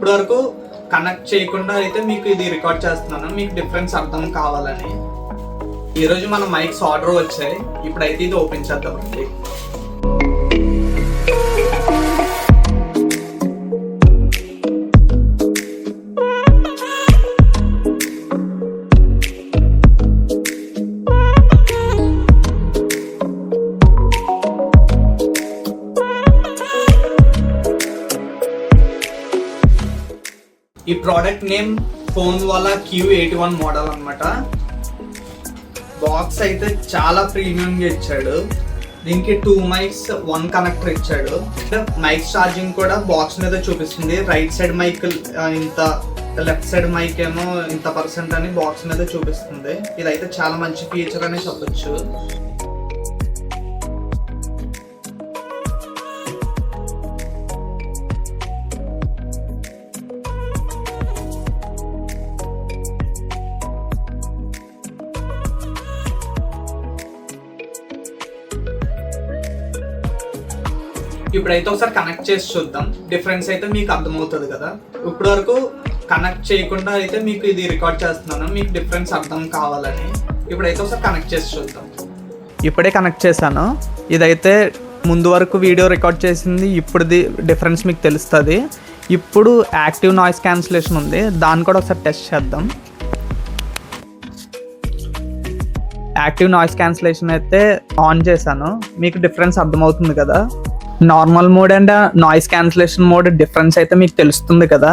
ఇప్పటి వరకు కనెక్ట్ చేయకుండా అయితే మీకు ఇది రికార్డ్ చేస్తున్నాను, మీకు డిఫరెన్స్ అర్థం కావాలని. ఈరోజు మన మైక్స్ ఆర్డర్ వచ్చాయి, ఇప్పుడైతే ఇది ఓపెన్ చేద్దామండి. ఈ ప్రోడక్ట్ నేమ్ ఫోన్వాలా Q81 మోడల్ అన్నమాట. బాక్స్ అయితే చాలా ప్రీమియంగా ఇచ్చాడు. దీనికి 2 మైక్స్ 1 కనెక్టర్ ఇచ్చాడు. మైక్ ఛార్జింగ్ కూడా బాక్స్ మీద చూపిస్తుంది. రైట్ సైడ్ మైక్ ఇంత, లెఫ్ట్ సైడ్ మైక్ ఏమో ఇంత % అని బాక్స్ మీద చూపిస్తుంది. ఇదైతే చాలా మంచి ఫీచర్ అని చెప్పొచ్చు. ఇప్పుడైతే ఒకసారి కనెక్ట్ చేసి చూద్దాం, డిఫరెన్స్ అయితే మీకు అర్థమవుతుంది కదా. ఇప్పటి వరకు కనెక్ట్ చేయకుండా అయితే మీకు ఇది రికార్డ్ చేస్తున్నాను, మీకు డిఫరెన్స్ అర్థం కావాలని. ఇప్పుడైతే ఒకసారి కనెక్ట్ చేసి చూద్దాం. ఇప్పుడే కనెక్ట్ చేశాను. ఇదైతే ముందు వరకు వీడియో రికార్డ్ చేసింది, ఇప్పుడుది డిఫరెన్స్ మీకు తెలుస్తుంది. ఇప్పుడు యాక్టివ్ నాయిస్ క్యాన్సిలేషన్ ఉంది, దాన్ని కూడా ఒకసారి టెస్ట్ చేద్దాం. యాక్టివ్ నాయిస్ క్యాన్సిలేషన్ అయితే ఆన్ చేశాను, మీకు డిఫరెన్స్ అర్థమవుతుంది కదా. Normal mode and noise cancellation mode difference అయితే మీకు తెలుస్తుంది కదా.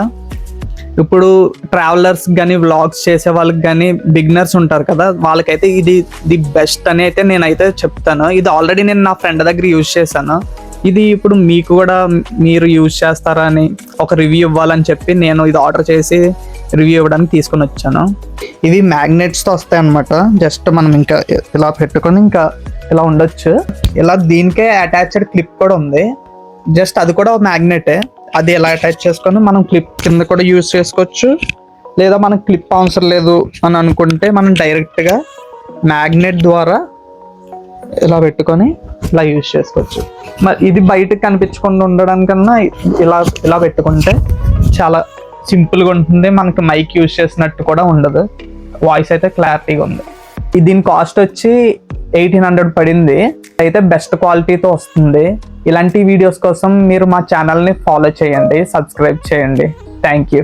ఇప్పుడు ట్రావెలర్స్ కానీ వ్లాగ్స్ చేసే వాళ్ళకి కానీ బిగినర్స్ ఉంటారు కదా, వాళ్ళకైతే ఇది ది బెస్ట్ అని అయితే నేనైతే చెప్తాను. ఇది ఆల్రెడీ నేను నా ఫ్రెండ్ దగ్గర యూజ్ చేశాను. ఇది ఇప్పుడు మీకు కూడా మీరు యూజ్ చేస్తారా అని ఒక రివ్యూ ఇవ్వాలని చెప్పి నేను ఇది ఆర్డర్ చేసి రివ్యూ ఇవ్వడానికి తీసుకొని వచ్చాను. ఇవి మ్యాగ్నెట్స్తో వస్తాయి అన్నమాట. జస్ట్ మనం ఇంకా ఇలా పెట్టుకొని ఇంకా ఇలా ఉండొచ్చు. ఇలా దీనికే అటాచ్డ్ క్లిప్ కూడా ఉంది, జస్ట్ అది కూడా మ్యాగ్నెటే. అది ఎలా అటాచ్ చేసుకొని మనం క్లిప్ కింద కూడా యూజ్ చేసుకోవచ్చు, లేదా మనకు క్లిప్ అవసరం లేదు అని అనుకుంటే మనం డైరెక్ట్గా మ్యాగ్నెట్ ద్వారా ఇలా పెట్టుకొని ఇలా యూజ్ చేసుకోవచ్చు. మరి ఇది బయటకు కనిపించకుండా ఉండడం కన్నా ఇలా పెట్టుకుంటే చాలా సింపుల్గా ఉంటుంది. మనకి మైక్ యూజ్ చేసినట్టు కూడా ఉండదు, వాయిస్ అయితే క్లారిటీగా ఉంది. దీని కాస్ట్ వచ్చి 1800 పడింది. అయితే బెస్ట్ క్వాలిటీతో వస్తుంది. ఇలాంటి వీడియోస్ కోసం మీరు మా ఛానల్ని ఫాలో చేయండి, సబ్స్క్రైబ్ చేయండి. Thank you.